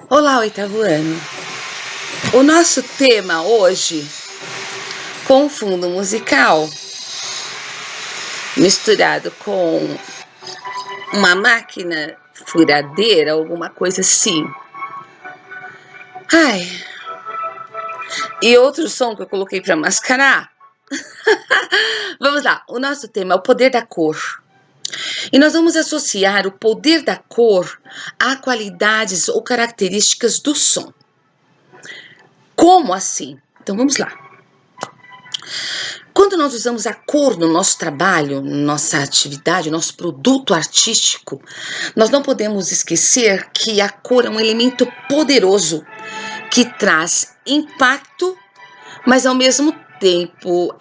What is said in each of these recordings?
Olá, oitavo ano. O nosso tema hoje, com fundo musical, misturado com uma máquina furadeira, alguma coisa assim. Ai, e outro som que eu coloquei para mascarar. Vamos lá, o nosso tema é o poder da cor. E nós vamos associar o poder da cor a qualidades ou características do som. Como assim? Então vamos lá. Quando nós usamos a cor no nosso trabalho, nossa atividade, nosso produto artístico, nós não podemos esquecer que a cor é um elemento poderoso que traz impacto, mas ao mesmo tempo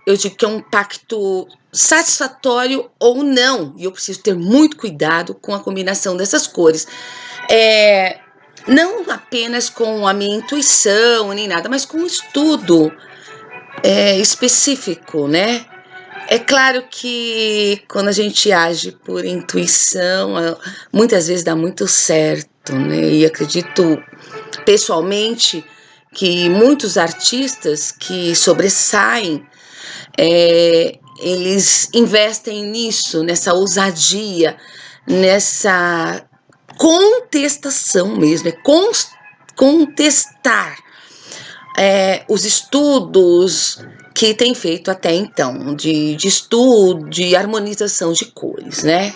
eu digo que é um impacto satisfatório ou não. E eu preciso ter muito cuidado com a combinação dessas cores. Não apenas com a minha intuição nem nada, mas com o estudo específico, né? É claro que quando a gente age por intuição, muitas vezes dá muito certo, né? E acredito pessoalmente que muitos artistas que sobressaem, eles investem nisso, nessa ousadia, nessa contestação mesmo, contestar os estudos que tem feito até então, de estudo, de harmonização de cores, né?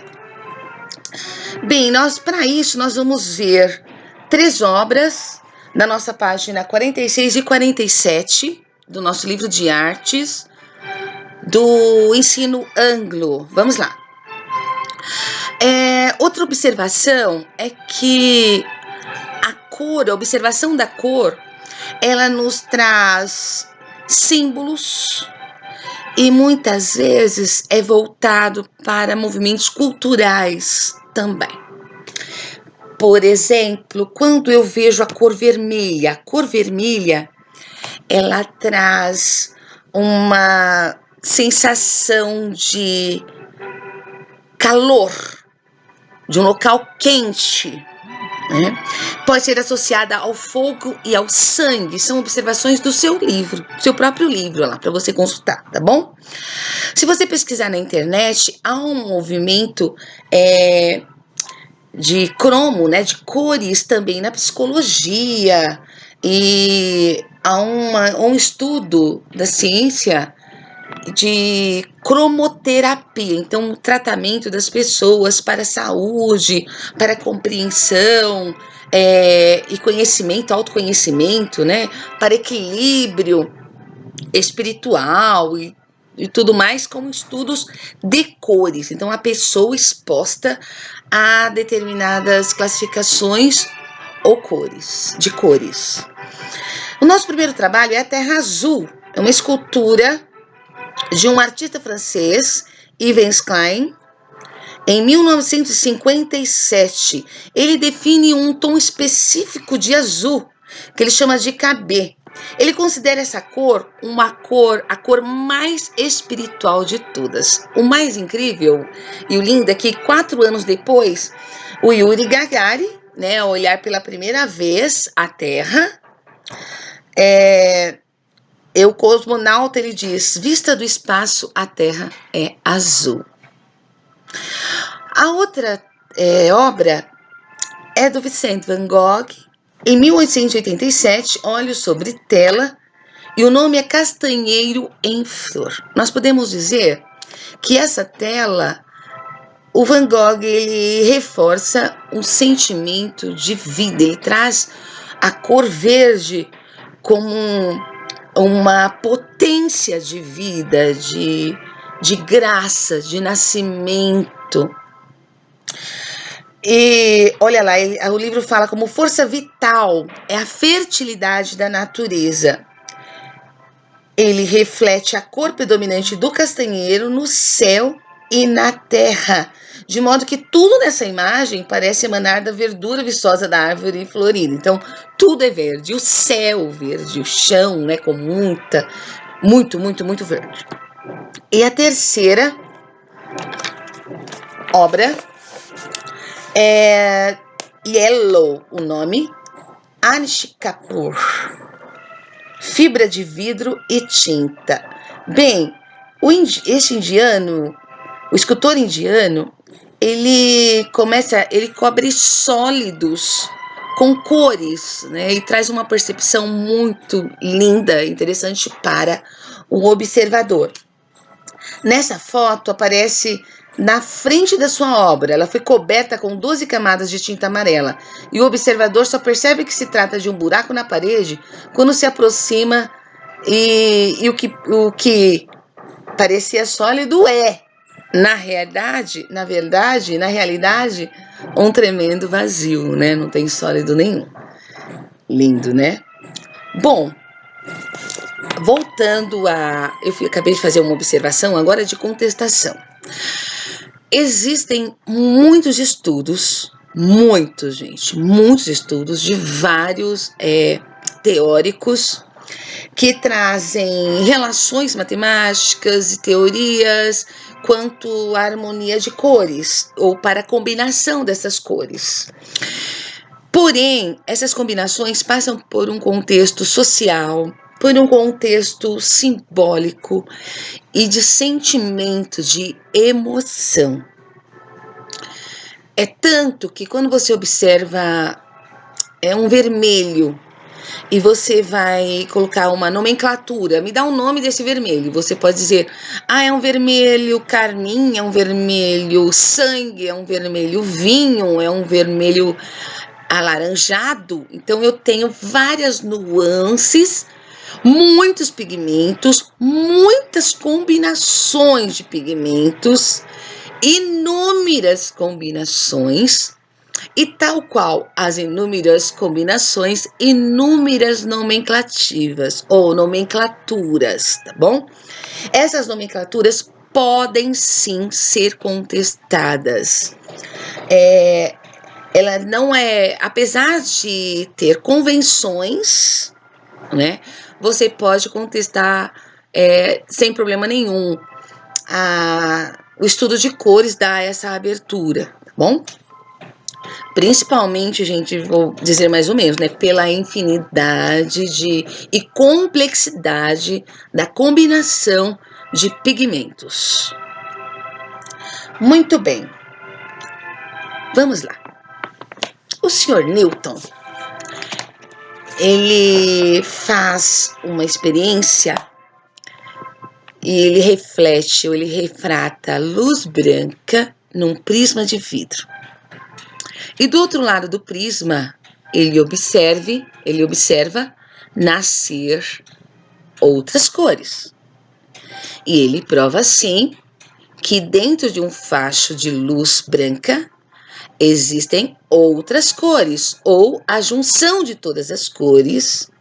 Bem, para isso, nós vamos ver 3 obras na nossa página 46 e 47 do nosso livro de artes do ensino anglo. Vamos lá. Outra observação é que a observação da cor, ela nos traz símbolos e muitas vezes é voltado para movimentos culturais também. Por exemplo, quando eu vejo a cor vermelha, ela traz uma sensação de calor, de um local quente, né? Pode ser associada ao fogo e ao sangue. São observações do seu livro, seu próprio livro lá, para você consultar, tá bom? Se você pesquisar na internet, há um movimento de cromo, né, de cores também na psicologia, e há um estudo da ciência de cromoterapia, então o tratamento das pessoas para saúde, para compreensão e conhecimento, autoconhecimento, né, para equilíbrio espiritual e tudo mais, como estudos de cores. Então, a pessoa exposta a determinadas classificações ou cores, de cores. O nosso primeiro trabalho é a Terra Azul, é uma escultura de um artista francês, Yves Klein, em 1957. Ele define um tom específico de azul, que ele chama de KB. Ele considera essa cor a cor mais espiritual de todas. O mais incrível e o lindo é que 4 anos depois, o Yuri Gagarin, né, ao olhar pela primeira vez a Terra, o cosmonauta, ele diz: vista do espaço, a Terra é azul. A outra obra é do Vincent van Gogh, em 1887, Olhos sobre Tela, e o nome é Castanheiro em Flor. Nós podemos dizer que essa tela, o Van Gogh, ele reforça um sentimento de vida, ele traz a cor verde como uma potência de vida, de graça, de nascimento. E olha lá, o livro fala como força vital, é a fertilidade da natureza. Ele reflete a cor predominante do castanheiro no céu e na terra, de modo que tudo nessa imagem parece emanar da verdura viçosa da árvore florida. Então, tudo é verde, o céu verde, o chão, né, com muito verde. E a terceira obra Yellow, o nome. Anish Kapoor, fibra de vidro e tinta. Bem, este indiano, o escultor indiano, ele cobre sólidos com cores, né? E traz uma percepção muito linda, interessante para o observador. Nessa foto aparece na frente da sua obra. Ela foi coberta com 12 camadas de tinta amarela e o observador só percebe que se trata de um buraco na parede quando se aproxima e o que parecia sólido na realidade, um tremendo vazio, né? Não tem sólido nenhum. Lindo, né? Bom, voltando eu acabei de fazer uma observação agora de contestação. Existem muitos estudos, muitos estudos de vários teóricos que trazem relações matemáticas e teorias quanto à harmonia de cores ou para a combinação dessas cores. Porém, essas combinações passam por um contexto social, por um contexto simbólico e de sentimento, de emoção. É tanto que quando você observa um vermelho e você vai colocar uma nomenclatura, me dá um nome desse vermelho. Você pode dizer, é um vermelho carmim, é um vermelho sangue, é um vermelho vinho, é um vermelho alaranjado. Então eu tenho várias nuances, muitos pigmentos, muitas combinações de pigmentos, inúmeras combinações, e tal qual as inúmeras combinações, inúmeras nomenclativas ou nomenclaturas, tá bom? Essas nomenclaturas podem sim ser contestadas. Ela não é, apesar de ter convenções, né? Você pode contestar sem problema nenhum. O estudo de cores dá essa abertura, tá bom? Principalmente, gente, vou dizer mais ou menos, né? Pela infinidade e complexidade da combinação de pigmentos. Muito bem. Vamos lá. O Sr. Newton, ele faz uma experiência e ele reflete ou ele refrata luz branca num prisma de vidro. E do outro lado do prisma, ele observa nascer outras cores. E ele prova assim que dentro de um facho de luz branca existem outras cores, ou a junção de todas as cores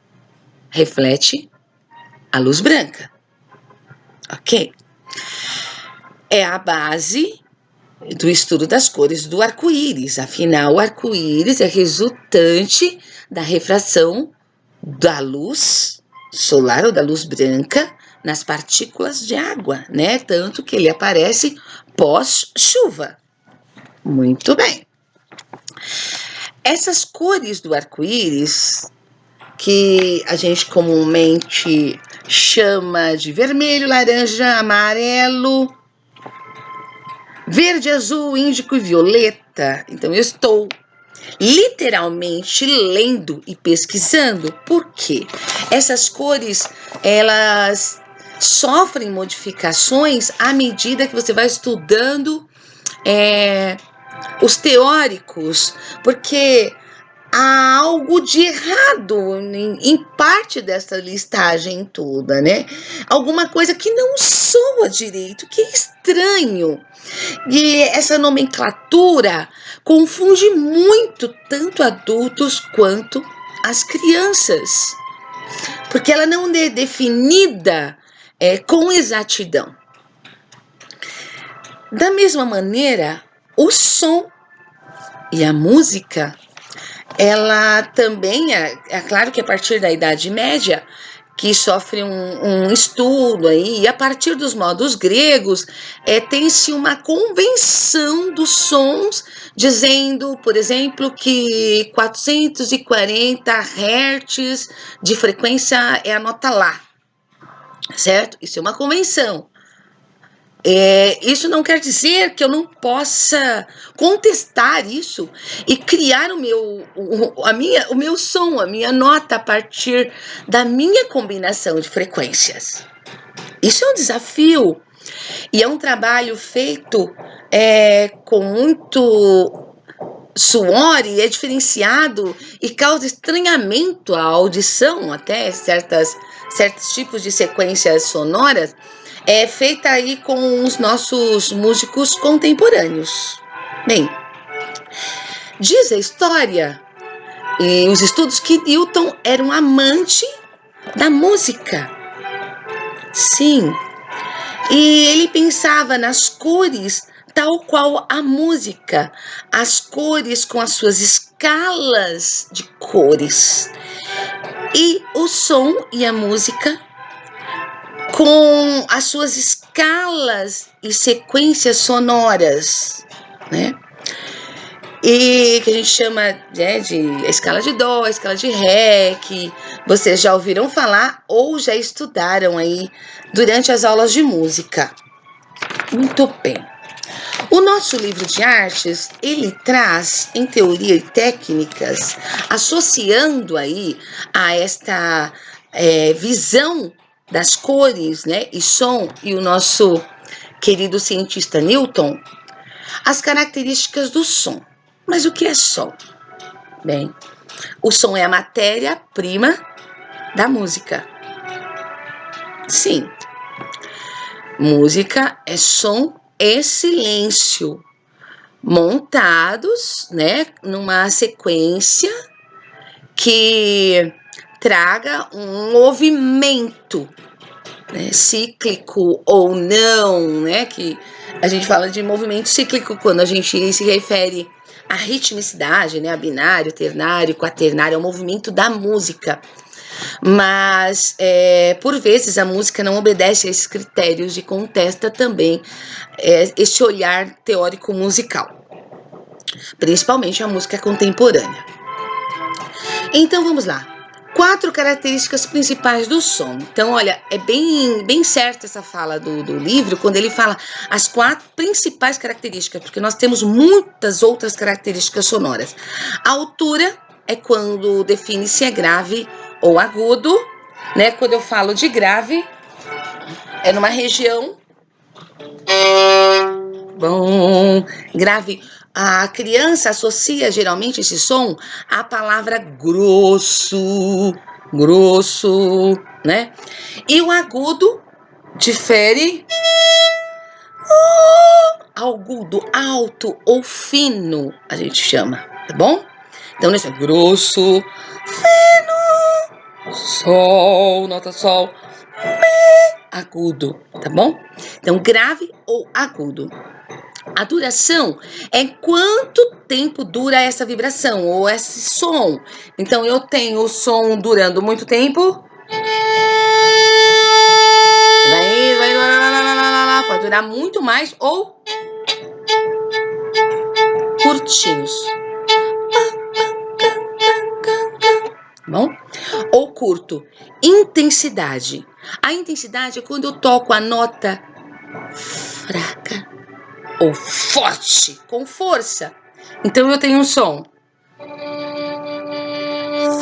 reflete a luz branca. Ok? É a base do estudo das cores do arco-íris. Afinal, o arco-íris é resultante da refração da luz solar ou da luz branca nas partículas de água, né? Tanto que ele aparece pós-chuva. Muito bem. Essas cores do arco-íris, que a gente comumente chama de vermelho, laranja, amarelo, verde, azul, índico e violeta. Então, eu estou literalmente lendo e pesquisando. Por quê? Essas cores, elas sofrem modificações à medida que você vai estudando os teóricos, porque há algo de errado em parte dessa listagem toda, né? Alguma coisa que não soa direito, que é estranho. E essa nomenclatura confunde muito tanto adultos quanto as crianças, porque ela não é definida com exatidão. Da mesma maneira, o som e a música, ela também, é claro que a partir da Idade Média, que sofre um estudo aí, e a partir dos modos gregos, tem-se uma convenção dos sons, dizendo, por exemplo, que 440 Hz de frequência é a nota Lá, certo? Isso é uma convenção. Isso não quer dizer que eu não possa contestar isso e criar o meu som, a minha nota a partir da minha combinação de frequências. Isso é um desafio e é um trabalho feito com muito suor e é diferenciado e causa estranhamento à audição, até certos tipos de sequências sonoras, feita aí com os nossos músicos contemporâneos. Bem, diz a história e os estudos que Newton era um amante da música. Sim, e ele pensava nas cores tal qual a música, as cores com as suas escalas de cores, e o som e a música com as suas escalas e sequências sonoras, né? E que a gente chama de escala de dó, escala de ré, que vocês já ouviram falar ou já estudaram aí durante as aulas de música. Muito bem. O nosso livro de artes, ele traz, em teoria e técnicas, associando aí a esta visão das cores, né, e som, e o nosso querido cientista Newton, as características do som. Mas o que é som? Bem, o som é a matéria-prima da música. Sim, música é som e silêncio, montados, né, numa sequência que traga um movimento, né, cíclico ou não, né, que a gente fala de movimento cíclico quando a gente se refere à ritmicidade, né, a binário, ternário, quaternário, é o movimento da música. Mas, por vezes, a música não obedece a esses critérios e contesta também esse olhar teórico musical, principalmente a música contemporânea. Então, vamos lá. 4 características principais do som. Então, olha, é bem certa essa fala do livro, quando ele fala as 4 principais características, porque nós temos muitas outras características sonoras. A altura é quando define se é grave ou agudo, né? Quando eu falo de grave, é numa região grave. A criança associa geralmente esse som à palavra grosso, né? E o agudo difere agudo, alto ou fino, a gente chama, tá bom? Então, nesse é grosso, fino, sol, nota sol, mi, agudo, tá bom? Então, grave ou agudo. A duração é quanto tempo dura essa vibração ou esse som. Então, eu tenho o som durando muito tempo. Pode durar muito mais ou curtinhos. Bom? Ou curto. Intensidade. A intensidade é quando eu toco a nota fraca ou forte, com força. Então eu tenho um som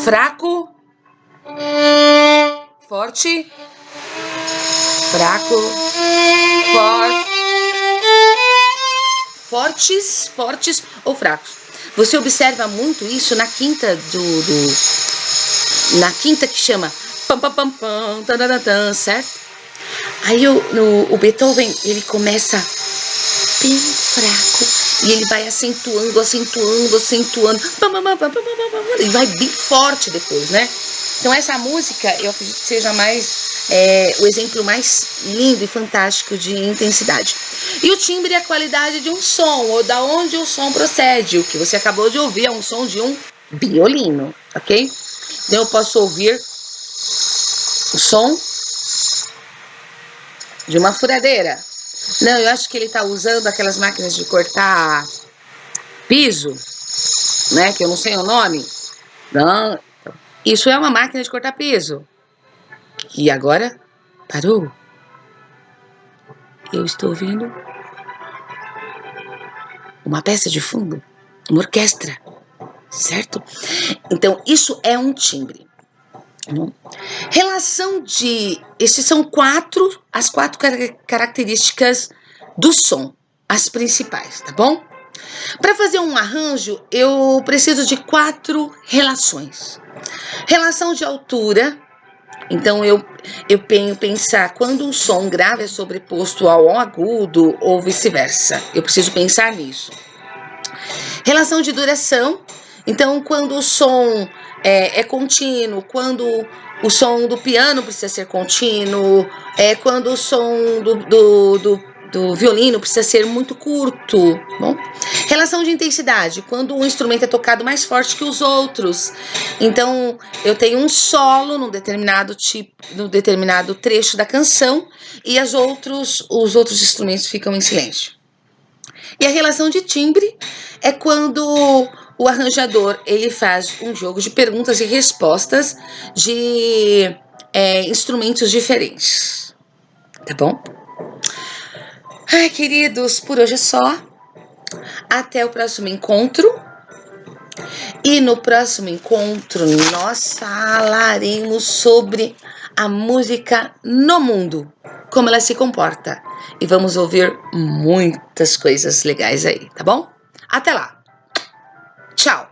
fraco, forte, fraco, fortes ou fracos. Você observa muito isso na quinta na quinta que chama pam pam pam pam, tan, certo? Aí o Beethoven, ele começa bem fraco e ele vai acentuando, e vai bem forte depois, né? Então essa música, eu acredito que seja o exemplo mais lindo e fantástico de intensidade. E o timbre é a qualidade de um som, ou da onde o som procede. O que você acabou de ouvir é um som de um violino, ok? Então eu posso ouvir o som de uma furadeira. Não, eu acho que ele tá usando aquelas máquinas de cortar piso, né? Que eu não sei o nome. Não, isso é uma máquina de cortar piso. E agora parou. Eu estou ouvindo uma peça de fundo, uma orquestra, certo? Então, isso é um timbre. Relação de... Esses são as quatro características do som, as principais, tá bom? Para fazer um arranjo, eu preciso de 4 relações. Relação de altura. Então, eu pensar quando um som grave é sobreposto ao agudo ou vice-versa. Eu preciso pensar nisso. Relação de duração. Então, quando o som é contínuo, quando o som do piano precisa ser contínuo, quando o som do violino precisa ser muito curto. Bom? Relação de intensidade, quando um instrumento é tocado mais forte que os outros. Então, eu tenho um solo num determinado trecho da canção e os outros instrumentos ficam em silêncio. E a relação de timbre é quando o arranjador ele faz um jogo de perguntas e respostas de instrumentos diferentes. Tá bom? Ai, queridos, por hoje é só. Até o próximo encontro. E no próximo encontro nós falaremos sobre a música no mundo, como ela se comporta. E vamos ouvir muitas coisas legais aí, tá bom? Até lá. Tchau.